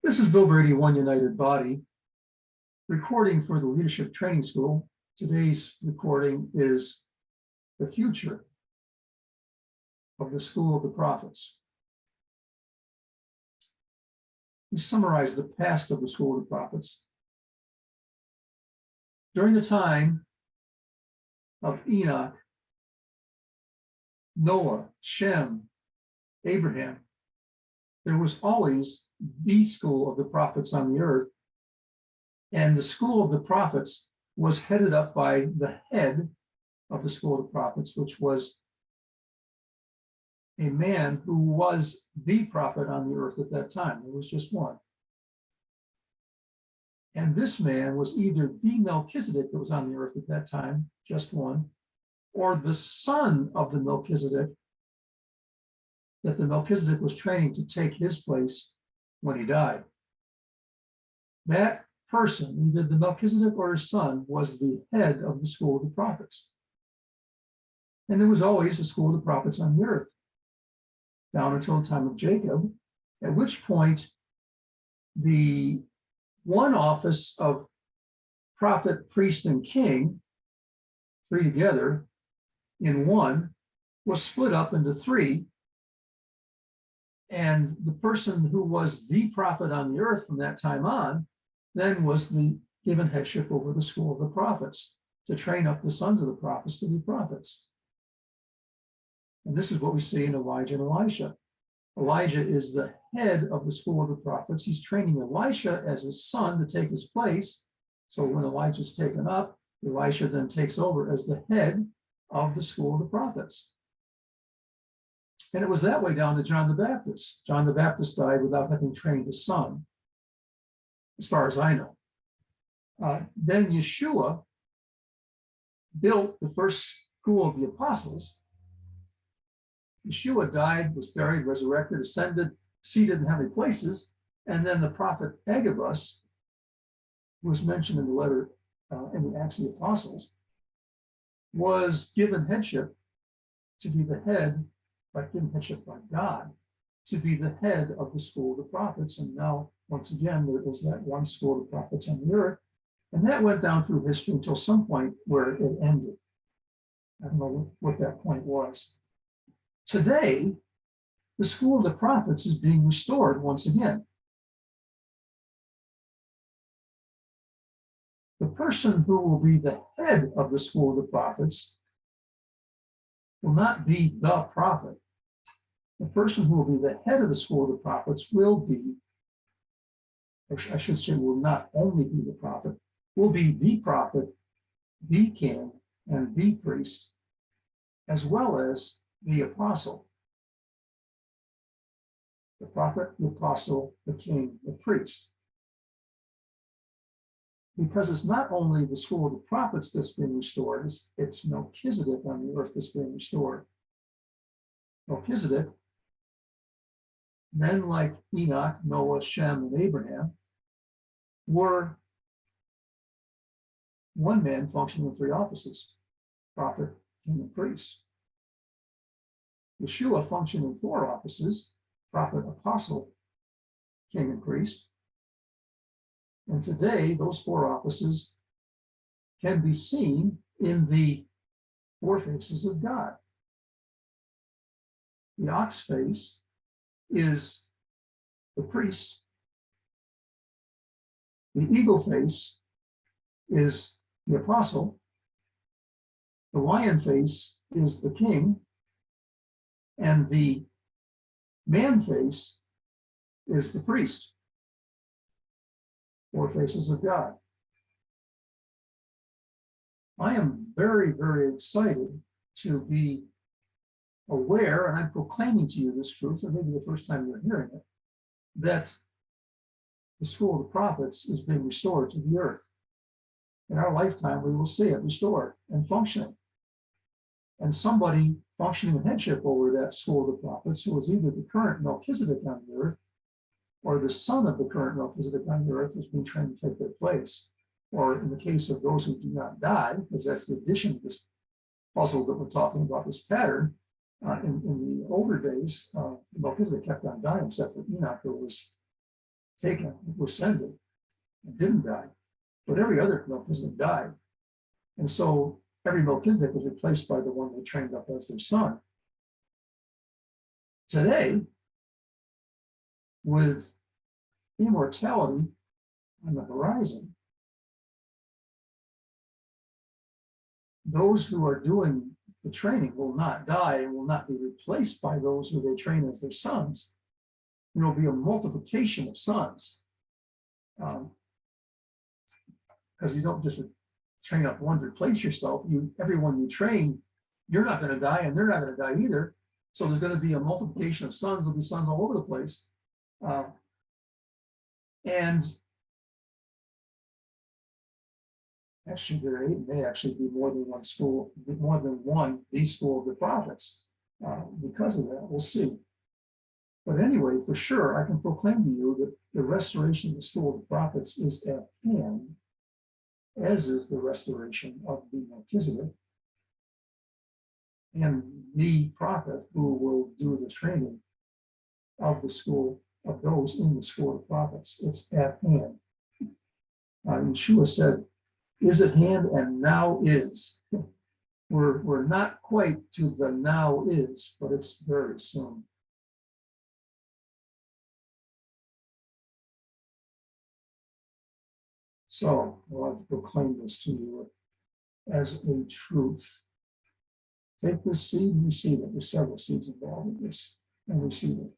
This is Bill Brady, One United Body, recording for the Leadership Training School. Today's recording is the future of the School of the Prophets. We summarize the past of the School of the Prophets. During the time of Enoch, Noah, Shem, Abraham, there was always the school of the prophets on the earth. And the school of the prophets was headed up by the head of the school of the prophets, which was a man who was the prophet on the earth at that time. There was just one. And this man was either the Melchizedek that was on the earth at that time, just one, or the son of the Melchizedek that the Melchizedek was training to take his place when he died. That person, either the Melchizedek or his son, was the head of the school of the prophets. And there was always a school of the prophets on the earth, down until the time of Jacob, at which point the one office of prophet, priest, and king, three together in one, was split up into three. And the person who was the prophet on the earth from that time on then was given headship over the school of the prophets to train up the sons of the prophets to be prophets. And this is what we see in Elijah and Elisha. Elijah is the head of the school of the prophets. He's training Elisha as his son to take his place. So when Elijah's taken up, Elisha then takes over as the head of the school of the prophets. And it was that way down to John the Baptist. John the Baptist died without having trained his son, as far as I know. Then Yeshua built the first school of the apostles. Yeshua died, was buried, resurrected, ascended, seated in heavenly places. And then the prophet Agabus, who was mentioned in the letter in the Acts of the Apostles, was given headship to be the head, given headship by God, to be the head of the school of the prophets. And now, once again, there is that one school of the prophets on the earth. And that went down through history until some point where it ended. I don't know what that point was. Today, the school of the prophets is being restored once again. The person who will be the head of the school of the prophets will not be the prophet. The person who will be the head of the school of the prophets will be, or I should say, will not only be the prophet, will be the prophet, the king, and the priest, as well as the apostle. The prophet, the apostle, the king, the priest. Because it's not only the school of the prophets that's been restored, it's Melchizedek on the earth that's been restored. Melchizedek, men like Enoch, Noah, Shem, and Abraham, were one man functioning in three offices: prophet, king, and priest. Yeshua functioned in four offices: prophet, apostle, king, and priest. And today, those four offices can be seen in the four faces of God. The ox face is the priest. The eagle face is the apostle. The lion face is the king. And the man face is the priest. Four faces of God. I am very, very excited to be aware, and I'm proclaiming to you this truth, and maybe the first time you're hearing it, that the school of the prophets is being restored to the earth. In our lifetime, we will see it restored and functioning. And somebody functioning in headship over that school of the prophets, who was either the current Melchizedek on the earth, or the son of the current Melchizedek on the earth, was being trained to take their place. Or in the case of those who do not die, because that's the addition to this puzzle that we're talking about, this pattern, in the older days, Melchizedek kept on dying, except for Enoch, who was taken, it was ascended, and didn't die, but every other Melchizedek died. And so every Melchizedek was replaced by the one they trained up as their son. Today, with immortality on the horizon, those who are doing the training will not die and will not be replaced by those who they train as their sons. There will be a multiplication of sons. Because you don't just train up one to replace yourself. Everyone you train, you're not going to die and they're not going to die either. So there's going to be a multiplication of sons. There'll be sons all over the place. And actually, there may actually be more than one school, more than one, the school of the prophets. Because of that, we'll see. But anyway, for sure, I can proclaim to you that the restoration of the school of the prophets is at hand, as is the restoration of the Melchizedek. And the prophet who will do the training of the school, of those in the school of prophets, it's at hand. Yeshua said, is at hand and now is. We're not quite to the now is, but it's very soon. So I want to proclaim this to you as a truth. Take this seed and receive it. There's several seeds involved in this, and receive it.